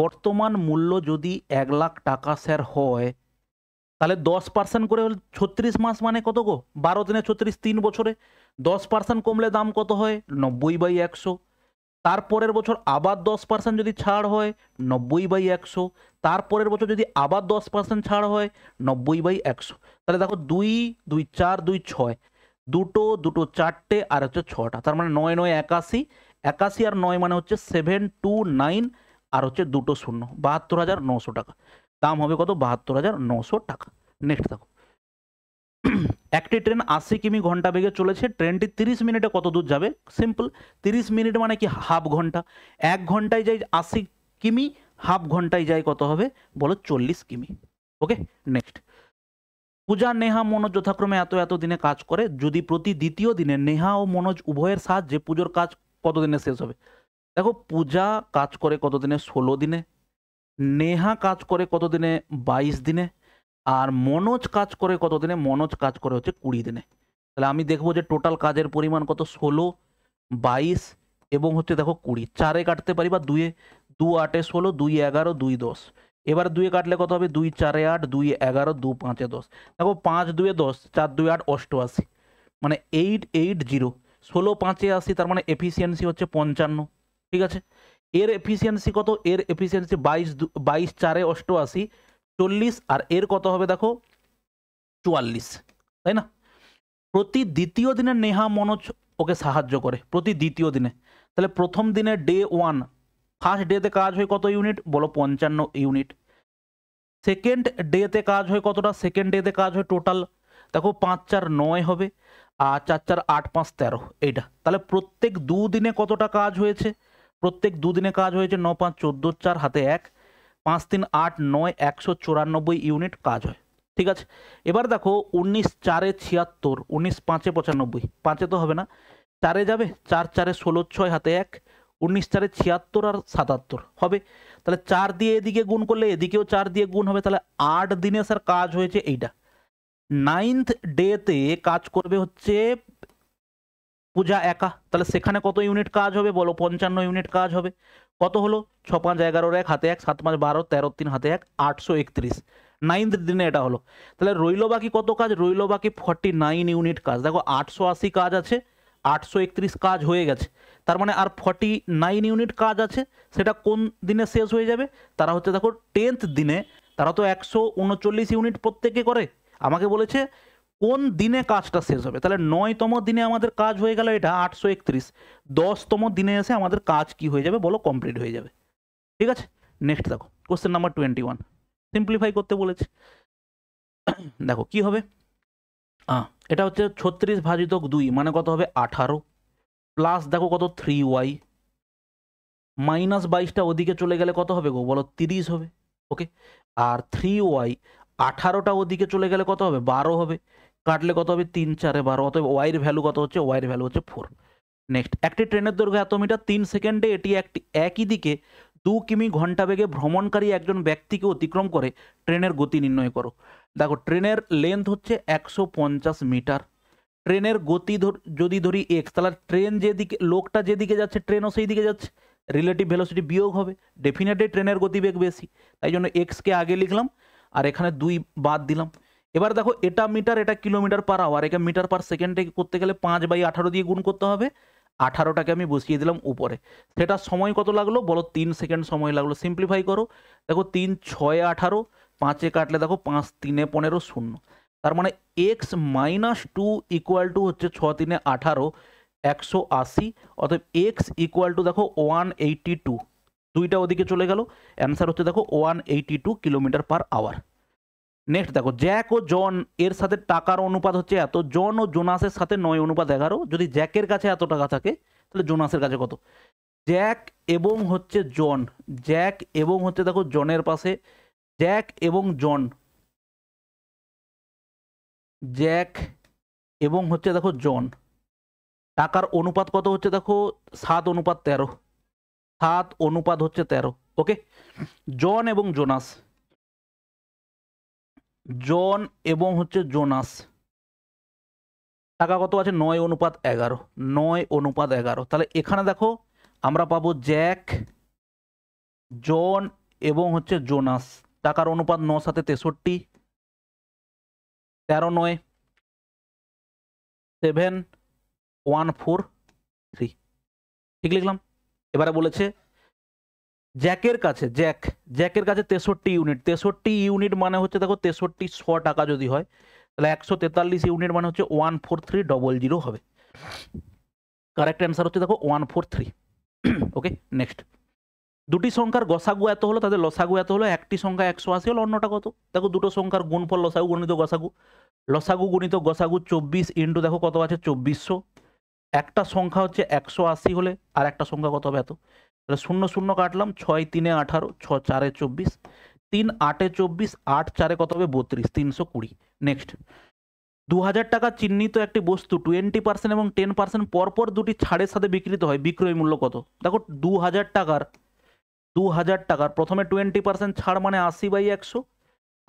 বর্তমান মূল্য যদি 1 লাখ টাকা স্যার হয়, তাহলে 10% করে 36 মাস মানে কত গো 12 দিনে 36, 3 বছরে 10% কমলে দাম কত হয় 90/100। তারপরের বছর আবার 10% যদি ছাড় হয় 90/100, তারপরের বছর যদি আবার 10% ছাড় হয় 90/100। তাহলে দেখো 2 2 4 2 6, দুটো দুটো চারটে আর হচ্ছে ছটা, তার মানে 9 9 81, 81 আর 9 মানে হচ্ছে 729 আর হচ্ছে দুটো শূন্য, 72,900 টাকা। দাম হবে কত? 72,900 টাকা। নেক্সট দেখো, একটি ট্রেন 80 কিমি ঘন্টা বেগে চলেছে, ট্রেনটি 30 মিনিটে কত দূর যাবে? সিম্পল, 30 মিনিট মানে কি হাফ ঘন্টা, 1 ঘন্টায় যায় 80 কিমি, হাফ ঘন্টায় যায় কত হবে বলো? 40 কিমি। ওকে, নেক্সট, পূজা, নেহা, মনোজ যথাক্রমে এত এত দিনে কাজ করে, যদি প্রতি দ্বিতীয় দিনে নেহা ও মনোজ উভয়ের সাহায্যে পুজোর কাজ কত দিনে শেষ হবে? দেখো, পূজা কাজ করে কত দিনে? 16 দিনে। নেহা কাজ করে কত দিনে? 22 দিনে। আর মনোজ কাজ করে কত দিনে? মনোজ কাজ করে হচ্ছে 20 দিনে। তাহলে আমি দেখবো যে টোটাল কাজের পরিমাণ কত? 16, 22 এবং হচ্ছে দেখো 20, 4-এ কাটতে পারি বা 2-এ, 2 8-এ 16, 2 11, 2 10। এবার 2-এ কাটলে কত হবে? 2 4-এ 8, 2 11, 2 5-এ 10। দেখো 5 2-এ 10, 4 2-এ 8, 88, মানে 880। 16 5-এ 80, তার মানে এফিসিয়েন্সি হচ্ছে 55। ঠিক আছে, এর এফিসিয়েন্সি কত? এর এফিসিয়েন্সি 22 4-এ 88, 40, আর এর কত হবে দেখো? 44, তাই না? প্রতি দ্বিতীয় দিনে নেহা মনোজ ওকে সাহায্য করে, প্রতি দ্বিতীয় দিনে। তাহলে প্রথম দিনে ডে 1, ফার্স্ট ডেতে কাজ হয় কত ইউনিট বলো? 55 ইউনিট। সেকেন্ড ডেতে কাজ হয় কতটা? সেকেন্ড ডেতে কাজ হয় টোটাল দেখো 5 4 9 হবে, আর 4 4 8 5 13, এইটা। তাহলে প্রত্যেক দুদিনে কতটা কাজ হয়েছে? প্রত্যেক দুদিনে কাজ হয়েছে 9 5 14, 4 হাতে 1, 5 3 8 9, 194 ইউনিট কাজ হয়। ঠিক আছে, এবার দেখো 19 4-এ 76, 19 5-এ 95, 5-এ তো হবে না, 4-এ যাবে, 4 4-এ 16, 6 হাতে 1, 19 4-এ 76 আর 77 হবে। তাহলে 4 দিয়ে এদিকে গুণ করলে এদিকেও 4 দিয়ে গুণ হবে, তাহলে 8 দিনে স্যার কাজ হয়েছে এইটা। 9th ডেতে কাজ করবে হচ্ছে পূজা একা, তাহলে সেখানে কত ইউনিট কাজ হবে বলো? 55 ইউনিট কাজ হবে। কত হলো? 6 5 11, 1 হাতে 1, 7 5 12, 13 3 হাতে 1, 831। 9th দিনে এটা হলো। তাহলে রইল বাকি কত কাজ? রইল বাকি 49 ইউনিট কাজ। দেখো 880 কাজ আছে, 831 কাজ হয়ে গেছে, তার মানে আর 49 ইউনিট কাজ আছে। সেটা কোন দিনে শেষ হয়ে যাবে? তারা হচ্ছে দেখো 10th দিনে। তারা তো 139 ইউনিট প্রত্যেকে করে, আমাকে বলেছে কোন দিনে কাজটা শেষ হবে। তাহলে 9তম দিনে আমাদের কাজ হয়ে গেল এটা 831, 10তম দিনে এসে আমাদের কাজ কি হয়ে যাবে বলো? কমপ্লিট হয়ে যাবে। ঠিক আছে, নেক্সট দেখো, কোশ্চেন নাম্বার 21, সিম্পলিফাই করতে বলেছে। দেখো কি হবে, এটা হচ্ছে 36 ভাজিত 2 মানে কত হবে? 18, প্লাস দেখো কত? 3y, মাইনাস 22টা ওদিকে চলে গেলে কত হবে গো বলো? 30 হবে। ওকে, আর 3y, 18টা ওদিকে চলে গেলে কত হবে? 12 হবে। কাটলে কত হবে? 3 4-এ 12, অতএব ওয়াইয়ের ভ্যালু কত হচ্ছে? ওয়াইয়ের ভ্যালু হচ্ছে 4। নেক্সট, একটি ট্রেনের দৈর্ঘ্য এত মিটার, 3 সেকেন্ডে এটি একই দিকে 2 কিমি ঘন্টা বেগে ভ্রমণকারী একজন ব্যক্তিকে অতিক্রম করে, ট্রেনের গতি নির্ণয় করো। দেখো ট্রেনের লেন্থ হচ্ছে 150 মিটার, ট্রেনের গতি যদি ধরি এক্স, তাহলে ট্রেন যেদিকে, লোকটা যেদিকে যাচ্ছে ট্রেনও সেই দিকে যাচ্ছে, রিলেটিভ ভেলোসিটি বিয়োগ হবে, ডেফিনেটলি ট্রেনের গতিবেগ বেশি, তাই জন্য এক্সকে আগে লিখলাম আর এখানে 2 বাদ দিলাম। এবার দেখো এটা মিটার, এটা কিলোমিটার পার আওয়ার, একে মিটার পার সেকেন্ডে করতে গেলে 5/18 দিয়ে গুণ করতে হবে। 18টাকে আমি বসিয়ে দিলাম উপরে। সেটা সময় কত লাগলো বলো? 3 সেকেন্ড সময় লাগলো। সিম্পলিফাই করো, দেখো 3 6 18, 5-এ কাটলে দেখো 5 3 15 0, তার মানে এক্স মাইনাস 2 ইকুয়াল টু হচ্ছে 6 3 18, 180, অতএব এক্স ইকুয়াল টু দেখো 182, দুইটা ওদিকে চলে গেল, অ্যান্সার হচ্ছে দেখো 182 কিলোমিটার পার আওয়ার। নেক্সট দেখো, জ্যাক ও জন এর সাথে টাকার অনুপাত হচ্ছে এত, জন ও জোনাসের সাথে 9:11। যদি জ্যাকের কাছে এত টাকা থাকে তাহলে জোনাসের কাছে কত? জ্যাক এবং হচ্ছে জন, জ্যাক এবং হচ্ছে দেখো জনের পাশে, জ্যাক এবং জন, জ্যাক এবং হচ্ছে দেখো জন, টাকার অনুপাত কত হচ্ছে দেখো? 7:13, 7 হচ্ছে 13। ওকে, জন এবং জোনাস, জন এবং হচ্ছে জোনাস, টাকা কত আছে? 9:11, 9:11। তাহলে এখানে দেখো আমরা পাবো জ্যাক, জন এবং হচ্ছে জোনাস, টাকার অনুপাত 9 7 63, 13 9 7 1 4 3, ঠিক লিখলাম। এবারে বলেছে জ্যাকের কাছে, জ্যাকের কাছে 63 ইউনিট, 63 ইউনিট মানে হচ্ছে দেখো 63 100 টাকা যদি হয়, তাহলে 143 ইউনিট মানে হচ্ছে 14300 হবে। কারেক্ট অ্যান্সার হচ্ছে দেখো 143। ওকে, নেক্সট। দুটি সংখ্যার গসাগু এত হলো, তাদের লসাগু এত হলো, একটি সংখ্যা 180 হলো, অন্যটা কত? দেখো দুটো সংখ্যার গুণফল লসাগু গুণিত গসাগু, লসাগু গুণিত গসাগু 24 ইন্টু দেখো কত আছে 2400। একটা সংখ্যা হচ্ছে 180 হলে আর একটা সংখ্যা কত হবে এত, তাহলে 0 0 কাটলাম, 6 3 18, 6 4 24, 3 8 24, 8 4 কত হবে 32, 320। নেক্সট, 2000 টাকা চিহ্নিত একটি বস্তু 20% এবং 10% পরপর দুটি ছাড়ের সাথে বিক্রিত হয়, বিক্রয় মূল্য কত? দেখো 2000 টাকার প্রথমে 20% ছাড় মানে 80/100,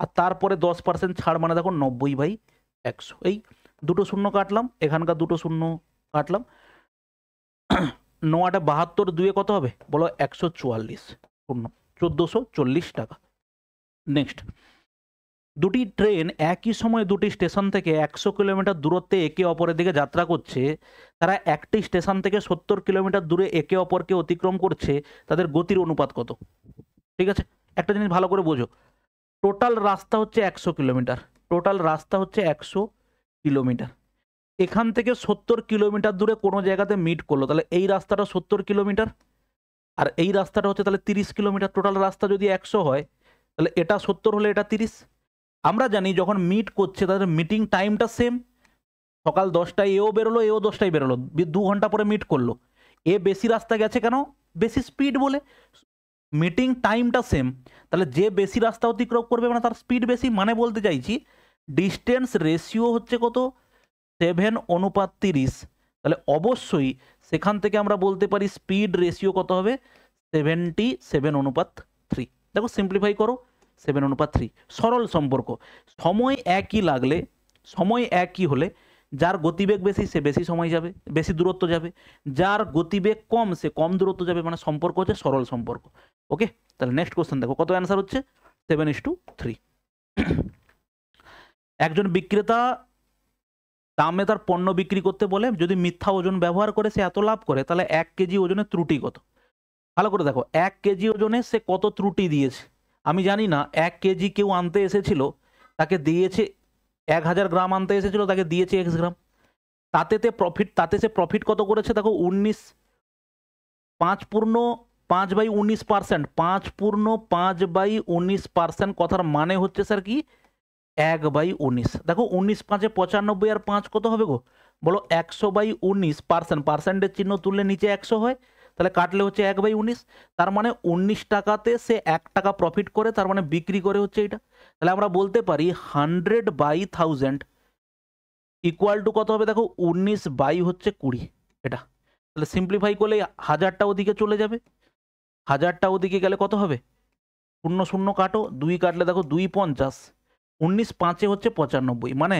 আর তারপরে 10% ছাড় মানে দেখো 90/100। এই দুটো শূন্য কাটলাম, এখানকার দুটো শূন্য কাটলাম, 9 8 72, 2 কত হবে বলো 144, শূন্য 1440 টাকা। নেক্সট, দুটি ট্রেন একই সময়ে দুটি স্টেশন থেকে 100 কিলোমিটার দূরত্বে একে অপরের দিকে যাত্রা করছে, তারা একটি স্টেশন থেকে 70 কিলোমিটার দূরে একে অপরকে অতিক্রম করছে, তাদের গতির অনুপাত কত? ঠিক আছে, একটা জিনিস ভালো করে বোঝো, টোটাল রাস্তা হচ্ছে 100 কিলোমিটার, টোটাল রাস্তা হচ্ছে 100 কিলোমিটার, এখান থেকে 70 কিলোমিটার দূরে কোনো জায়গাতে মিট করলো, তাহলে এই রাস্তাটা 70 কিলোমিটার আর এই রাস্তাটা হচ্ছে তাহলে 30 কিলোমিটার। টোটাল রাস্তা যদি 100 হয় তাহলে এটা 70 হলে এটা 30। আমরা জানি যখন মিট করছে তাদের মিটিং টাইমটা সেম, সকাল 10টায় এও বেরোলো, এও 10টায় বেরোলো, 2 ঘন্টা পরে মিট করলো। এ বেশি রাস্তা গেছে কেন? বেশি স্পিড বলে। মিটিং টাইমটা সেম, তাহলে যে বেশি রাস্তা অতিক্রম করবে মানে তার স্পিড বেশি, মানে বলতে চাইছি ডিস্টেন্স রেশিও হচ্ছে কত 7:30, তাহলে অবশ্যই সেখান থেকে আমরা বলতে পারি স্পিড রেশিও কত হবে 77:3। দেখো সিম্পলিফাই করো, 7:3, সরল সম্পর্ক। সময় একই লাগলে, সময় একই হলে যার গতিবেগ বেশি সে বেশি সময় যাবে, বেশি দূরত্ব যাবে, যার গতিবেগ কম সে কম দূরত্ব যাবে, মানে সম্পর্ক হচ্ছে সরল সম্পর্ক। ওকে, তাহলে নেক্সট কোশ্চেন দেখো কত অ্যান্সার হচ্ছে 7:3। একজন বিক্রেতা দামে তার পণ্য বিক্রি করতে বলে, যদি মিথ্যা ওজন ব্যবহার করে সে এত লাভ করে, তাহলে 1 কেজি ওজনের ত্রুটি কত? ভালো করে দেখো, 1 কেজি ওজনে সে কত ত্রুটি দিয়েছে আমি জানি না। 1 কেজি কেউ আনতে এসেছিল, তাকে দিয়েছে 1000 গ্রাম আনতে এসেছিল, তাকে দিয়েছে x গ্রাম, তাতে সে প্রফিট কত করেছে দেখো 5.5/19%, 5.5/19%। কথার মানে হচ্ছে স্যার কি 1/19। দেখো 19 5 95 আর 5 কত হবে গো বলো 100/19%, পার্সেন্টের চিহ্ন তুললে নিচে 100 হয়, তাহলে কাটলে হচ্ছে 1/19। তার মানে 19 টাকাতে সে 1 টাকা প্রফিট করে, তার মানে বিক্রি করে হচ্ছে এটা। তাহলে আমরা বলতে পারি 100/1000 ইকুয়াল টু কত হবে দেখো 19/20 এটা। তাহলে সিম্পলিফাই করলে 1000টা ওদিকে চলে যাবে, 1000টা ওদিকে গেলে কত হবে 0 0 কাটো, 2 কাটলে দেখো 2 50, 19 5 হচ্ছে 95, মানে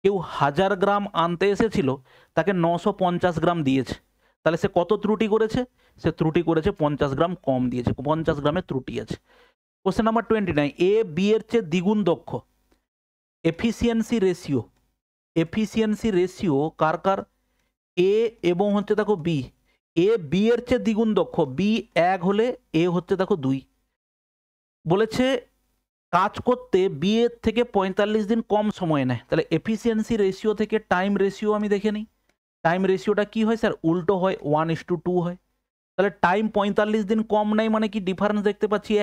কেউ 1000 গ্রাম আনতে এসেছিল, তাকে 950 গ্রাম দিয়েছে, তাহলে সে কত ত্রুটি করেছে? সে ত্রুটি করেছে 50 গ্রাম কম দিয়েছে, 50 গ্রামের ত্রুটি আছে। কোশ্চেন নাম্বার 29, এ বি এর চেয়ে দ্বিগুণ দক্ষ। এফিসিয়েন্সি রেশিও, এফিসিয়েন্সি রেশিও কার কার? এ এবং হচ্ছে দেখো বি। এ বি এর চেয়ে দ্বিগুণ দক্ষ, বি 1 হলে এ হচ্ছে দেখো 2। বলেছে কাজ করতে বি এর থেকে 45 দিন কম সময় নেয়, তাহলে এফিসিয়েন্সি রেশিও থেকে টাইম রেশিও আমি দেখে নিই। টাইম রেশিওটা কি হয় স্যার? উল্টো হয়, 1:2 হয়। তাহলে টাইম 45 দিন কম নেয় মানে কি ডিফারেন্স দেখতে পাচ্ছি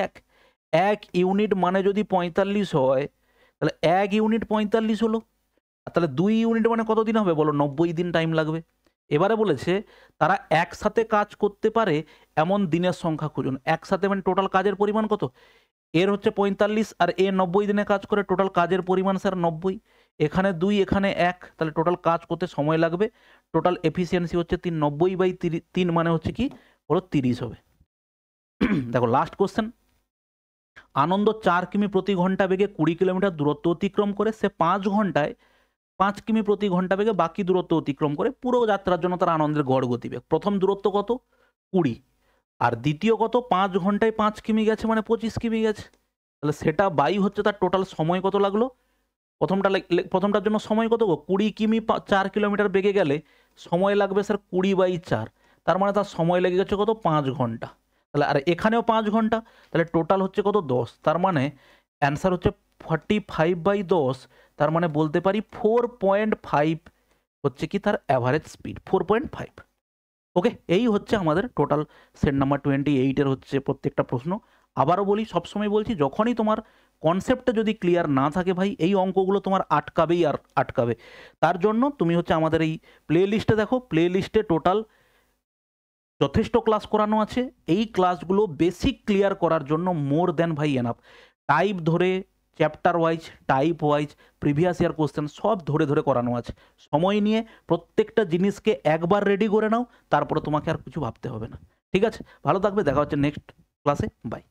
1 ইউনিট, মানে যদি 45 হয় তাহলে 1 ইউনিট 45 হলো, আর তাহলে 2 ইউনিট মানে কত দিন হবে বলো 90 দিন টাইম লাগবে। এবারে বলেছে তারা একসাথে কাজ করতে পারে এমন দিনের সংখ্যা খুঁজুন। একসাথে মানে টোটাল কাজের পরিমাণ কত? এর হচ্ছে 45 আর এ 90 দিনে কাজ করে, টোটাল কাজের পরিমাণ স্যার 90, এখানে 2 এখানে 1, তাহলে টোটাল কাজ করতে সময় লাগবে। টোটাল এফিসিয়েন্সি হচ্ছে 90/3 মানে হচ্ছে কি বলো 30 হবে। দেখো লাস্ট কোশ্চেন, আনন্দ 4 কিমি প্রতি ঘন্টা বেগে 20 কিলোমিটার দূরত্ব অতিক্রম করে, সে 5 ঘন্টায় 5 কিমি প্রতি ঘন্টা বেগে বাকি দূরত্ব অতিক্রম করে, পুরো যাত্রার জন্য তার আনন্দের গড় গতিবেগ। প্রথম দূরত্ব কত 20, আর দ্বিতীয় কত 5 ঘন্টায় 5 কিমি গেছে মানে 25 কিমি গেছে, তাহলে সেটা বাই হচ্ছে তার টোটাল সময় কত লাগলো। প্রথমটার জন্য সময় কত গো 20 কিমি 4 কিলোমিটার বেগে গেলে সময় লাগবে স্যার 20/4, তার মানে তার সময় লেগে গেছে কত 5 ঘন্টা। তাহলে আর এখানেও 5 ঘন্টা, তাহলে টোটাল হচ্ছে কত 10, তার মানে অ্যান্সার হচ্ছে 45/10, তার মানে বলতে পারি 4.5 হচ্ছে কি তার অ্যাভারেজ স্পিড 4.5। ওকে, এই হচ্ছে আমাদের টোটাল সেট নাম্বার 28-এর হচ্ছে প্রত্যেকটা প্রশ্ন। আবারও বলি, সবসময় বলছি, যখনই তোমার কনসেপ্টটা যদি ক্লিয়ার না থাকে ভাই, এই অঙ্কগুলো তোমার আটকাবেই আর আটকাবে। তার জন্য তুমি হচ্ছে আমাদের এই প্লে লিস্টে দেখো, প্লে লিস্টে টোটাল যথেষ্ট ক্লাস করানো আছে। এই ক্লাসগুলো বেসিক ক্লিয়ার করার জন্য মোর দেন ভাই এনাফ। টাইপ ধরে, chapter wise, type wise, previous year question সব ধরে ধরে করানো আছে। সময় নিয়ে প্রত্যেকটা জিনিসকে একবার রেডি করে নাও, তারপরে তোমাকে আর কিছু ভাবতে হবে না। ঠিক আছে, ভালো থাকবে, দেখা হচ্ছে নেক্সট ক্লাসে, বাই।